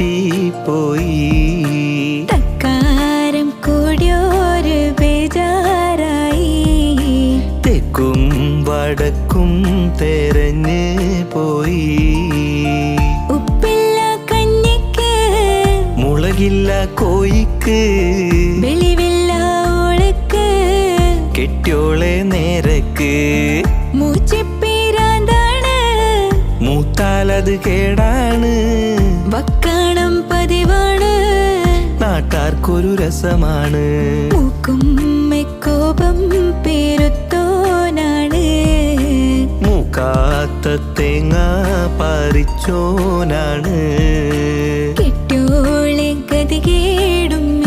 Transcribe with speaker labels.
Speaker 1: തെറ്റിപ്പോയി.
Speaker 2: തക്കാരം കൂടിയൊരു ബേജാറായി.
Speaker 1: തെക്കും വടക്കും തെരഞ്ഞ് പോയി.
Speaker 2: ഉപ്പില്ല കഞ്ഞിക്ക്
Speaker 1: മുളകില്ല കോയിക്ക്
Speaker 2: വെളിവില്ല ഓളക്ക്
Speaker 1: കെട്ടിയോളെ നേരക്ക്.
Speaker 2: മൂച്ചിപ്പീരാന്താണ്
Speaker 1: മൂത്താലത് കേടാണ്.
Speaker 2: വക്കാണം പതിവാണ്
Speaker 1: നാട്ടാർക്കൊരു രസമാണ്.
Speaker 2: മൂക്കും കോപം പേരുത്തോനാണ്.
Speaker 1: മൂക്കാത്ത തേങ്ങ പറിച്ചോനാണ്.
Speaker 2: കെട്ടിയോളെ ഗതികേടും